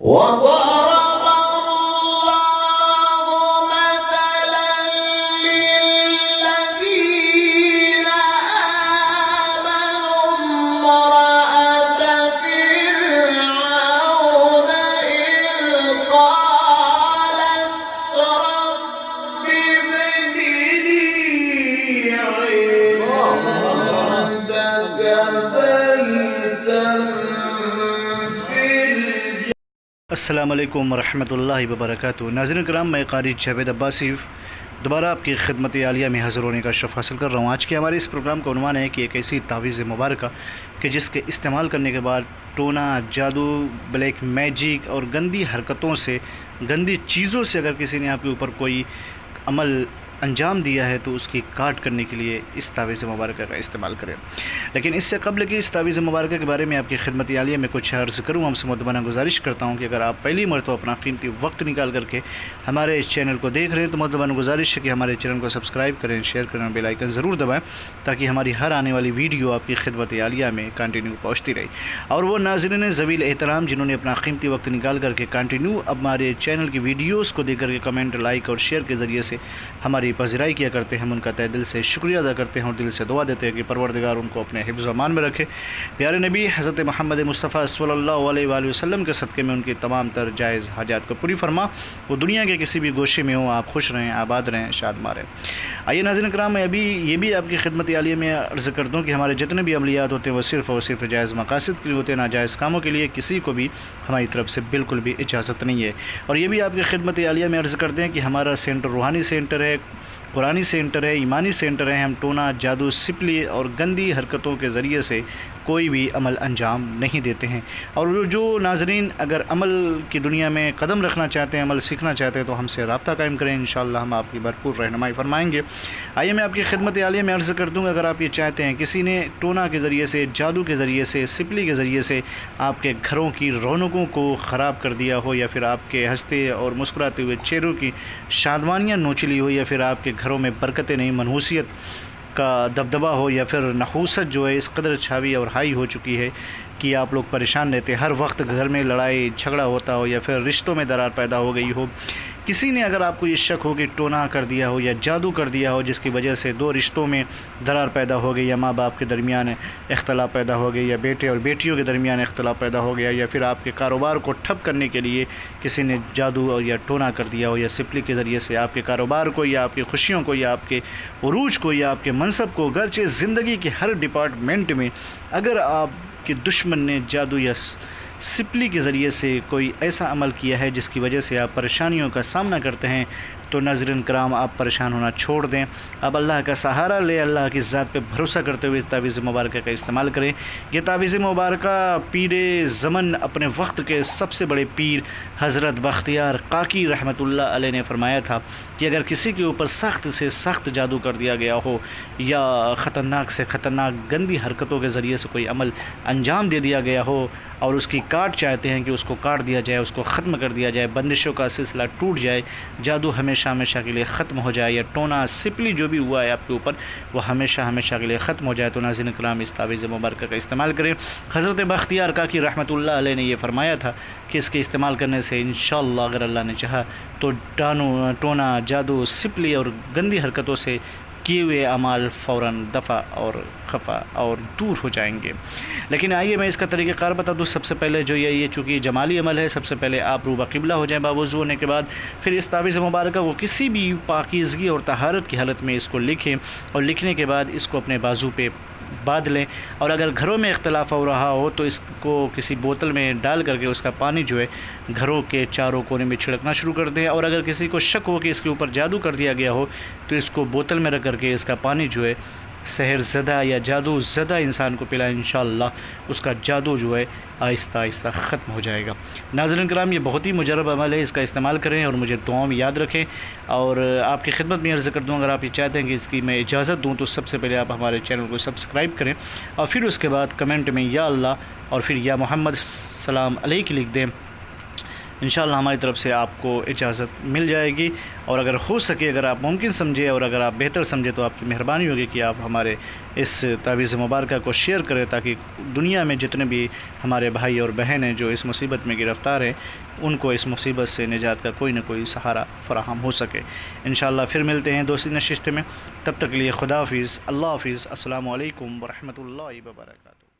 وضرب الله مثلا للذين آمنوا امرأة فرعون إذ قالت رب ابن لي عندك بيتا في السلام علیکم ورحمۃ اللہ وبرکاتہ۔ ناظرین کرام، میں قاری جاوید عباسی دوبارہ آپ کی خدمت عالیہ میں حاضر ہونے کا شرف حاصل کر رہا ہوں۔ آج کے ہمارے اس پروگرام کا عنوان ہے کہ ایک ایسی تعویذ مبارکہ کہ جس کے استعمال کرنے کے بعد ٹونا، جادو، بلیک میجک اور گندی حرکتوں سے، گندی چیزوں سے اگر کسی نے آپ کے اوپر کوئی عمل انجام دیا ہے تو اس کی کاٹ کرنے کے لیے اس تعویذ مبارکہ کا استعمال کریں۔ لیکن اس سے قبل کہ اس تعویذ مبارکہ کے بارے میں آپ کی خدمت عالیہ میں کچھ عرض کروں، ہم سے مدبانہ گزارش کرتا ہوں کہ اگر آپ پہلی مرتبہ اپنا قیمتی وقت نکال کر کے ہمارے اس چینل کو دیکھ رہے ہیں تو مدبانہ گزارش ہے کہ ہمارے چینل کو سبسکرائب کریں، شیئر کریں اور بیل آئیکن ضرور دبائیں تاکہ ہماری ہر آنے والی ویڈیو آپ کی خدمت عالیہ میں کنٹینیو پہنچتی رہے۔ اور وہ ناظرین ذویل احترام جنہوں نے اپنا قیمتی وقت نکال کر کے کنٹینیو ہمارے چینل کی ویڈیوز کو دیکھ کر کے کمنٹ، لائک اور شیئر کے ذریعے سے ہماری پذیرائی کیا کرتے ہیں، ہم ان کا تہ دل سے شکریہ ادا کرتے ہیں اور دل سے دعا دیتے ہیں کہ پروردگار ان کو اپنے حفظ و امان میں رکھے۔ پیارے نبی حضرت محمد مصطفیٰ صلی اللہ علیہ وآلہ وسلم کے صدقے میں ان کی تمام تر جائز حاجات کو پوری فرما، وہ دنیا کے کسی بھی گوشے میں ہوں، آپ خوش رہیں، آباد رہیں، شاد ماریں۔ آئیے ناظرین کرام، میں یہ بھی آپ کی خدمت عالیہ میں عرض کر دوں کہ ہمارے جتنے بھی عملیات ہوتے ہیں وہ صرف اور صرف جائز مقاصد کے لیے ہوتے ہیں، ناجائز کاموں کے لیے کسی کو بھی ہماری طرف سے بالکل بھی اجازت نہیں ہے۔ اور یہ بھی آپ کی خدمت عالیہ میں عرض کرتے ہیں کہ ہمارا سینٹر روحانی سینٹر ہے، قرآنی سینٹر ہے، ایمانی سینٹر ہے۔ ہم ٹونا، جادو، سپلی اور گندی حرکتوں کے ذریعے سے کوئی بھی عمل انجام نہیں دیتے ہیں۔ اور جو ناظرین اگر عمل کی دنیا میں قدم رکھنا چاہتے ہیں، عمل سیکھنا چاہتے ہیں تو ہم سے رابطہ قائم کریں، انشاءاللہ ہم آپ کی بھرپور رہنمائی فرمائیں گے۔ آئیے میں آپ کی خدمت عالیہ میں عرض کر دوں، اگر آپ یہ چاہتے ہیں کسی نے ٹونا کے ذریعے سے، جادو کے ذریعے سے، سپلی کے ذریعے سے آپ کے گھروں کی رونقوں کو خراب کر دیا ہو، یا پھر آپ کے ہنستے اور مسکراتے ہوئے چہروں کی شادمانیاں نوچ لی ہو، یا پھر آپ کے گھروں میں برکتیں نہیں، منحوسیت کا دبدبہ ہو، یا پھر نحوست جو ہے اس قدر چھاوی اور ہائی ہو چکی ہے کہ آپ لوگ پریشان رہتے ہیں، ہر وقت گھر میں لڑائی جھگڑا ہوتا ہو، یا پھر رشتوں میں درار پیدا ہو گئی ہو، کسی نے اگر آپ کو یہ شک ہو کہ ٹونا کر دیا ہو یا جادو کر دیا ہو جس کی وجہ سے دو رشتوں میں درار پیدا ہو گئی، یا ماں باپ کے درمیان اختلاف پیدا ہو گئی، یا بیٹے اور بیٹیوں کے درمیان اختلاف پیدا ہو گیا، یا پھر آپ کے کاروبار کو ٹھپ کرنے کے لیے کسی نے جادو اور یا ٹونا کر دیا ہو، یا سپلی کے ذریعے سے آپ کے کاروبار کو، یا آپ کی خوشیوں کو، یا آپ کے عروج کو، یا آپ کے منصب کو، گرچہ زندگی کے ہر ڈپارٹمنٹ میں اگر آپ کے دشمن نے جادو یا سپلی کے ذریعے سے کوئی ایسا عمل کیا ہے جس کی وجہ سے آپ پریشانیوں کا سامنا کرتے ہیں، تو ناظرین کرام آپ پریشان ہونا چھوڑ دیں، اب اللہ کا سہارا لے، اللہ کی ذات پہ بھروسہ کرتے ہوئے اس تعویذ مبارکہ کا استعمال کریں۔ یہ تعویذ مبارکہ پیر زمن، اپنے وقت کے سب سے بڑے پیر حضرت بختیار کاکی رحمۃ اللہ علیہ نے فرمایا تھا کہ اگر کسی کے اوپر سخت سے سخت جادو کر دیا گیا ہو، یا خطرناک سے خطرناک گندی حرکتوں کے ذریعے سے کوئی عمل انجام دے دیا گیا ہو، اور اس کی کاٹ چاہتے ہیں کہ اس کو کاٹ دیا جائے، اس کو ختم کر دیا جائے، بندشوں کا سلسلہ ٹوٹ جائے، جادو ہمیشہ ہمیشہ کے لیے ختم ہو جائے، یا ٹونا سپلی جو بھی ہوا ہے آپ کے اوپر وہ ہمیشہ ہمیشہ کے لیے ختم ہو جائے، تو ناظرین کرام اس تعویذ مبارکہ کا استعمال کریں۔ حضرت بختیار کاکی رحمۃ اللہ علیہ نے یہ فرمایا تھا کہ اس کے استعمال کرنے سے انشاءاللہ اگر اللہ نے چاہا تو ٹونا، جادو، سپلی اور گندی حرکتوں سے کیے ہوئے اعمال فوراً دفع اور خفا اور دور ہو جائیں گے۔ لیکن آئیے میں اس کا طریقہ کار بتا دوں۔ سب سے پہلے جو یہ چونکہ جمالی عمل ہے، سب سے پہلے آپ روبہ قبلہ ہو جائیں باوضو ہونے کے بعد، پھر اس تعویذ مبارکہ کو کسی بھی پاکیزگی اور طہارت کی حالت میں اس کو لکھیں، اور لکھنے کے بعد اس کو اپنے بازو پہ باندھ لیں، اور اگر گھروں میں اختلاف ہو رہا ہو تو اس کو کسی بوتل میں ڈال کر کے اس کا پانی جو ہے گھروں کے چاروں کونے میں چھڑکنا شروع کر دیں، اور اگر کسی کو شک ہو کہ اس کے اوپر جادو کر دیا گیا ہو تو اس کو بوتل میں رکھ کر کے اس کا پانی جو ہے سحر زدہ یا جادو زدہ انسان کو پلائیں، انشاءاللہ اس کا جادو جو ہے آہستہ آہستہ ختم ہو جائے گا۔ ناظرین کرام، یہ بہت ہی مجرب عمل ہے، اس کا استعمال کریں اور مجھے دعاؤں میں یاد رکھیں، اور آپ کی خدمت میں عرض کر دوں اگر آپ یہ چاہتے ہیں کہ اس کی میں اجازت دوں تو سب سے پہلے آپ ہمارے چینل کو سبسکرائب کریں، اور پھر اس کے بعد کمنٹ میں یا اللہ اور پھر یا محمد سلام علیہ لکھ دیں، انشاءاللہ ہماری طرف سے آپ کو اجازت مل جائے گی، اور اگر ہو سکے، اگر آپ ممکن سمجھے اور اگر آپ بہتر سمجھے تو آپ کی مہربانی ہوگی کہ آپ ہمارے اس تعویذ مبارکہ کو شیئر کریں، تاکہ دنیا میں جتنے بھی ہمارے بھائی اور بہن ہیں جو اس مصیبت میں گرفتار ہیں، ان کو اس مصیبت سے نجات کا کوئی نہ کوئی سہارا فراہم ہو سکے۔ انشاءاللہ پھر ملتے ہیں دوسری نشست میں، تب تک کے لیے خدا حافظ، اللہ حافظ، السلام علیکم ورحمۃ اللہ وبرکاتہ۔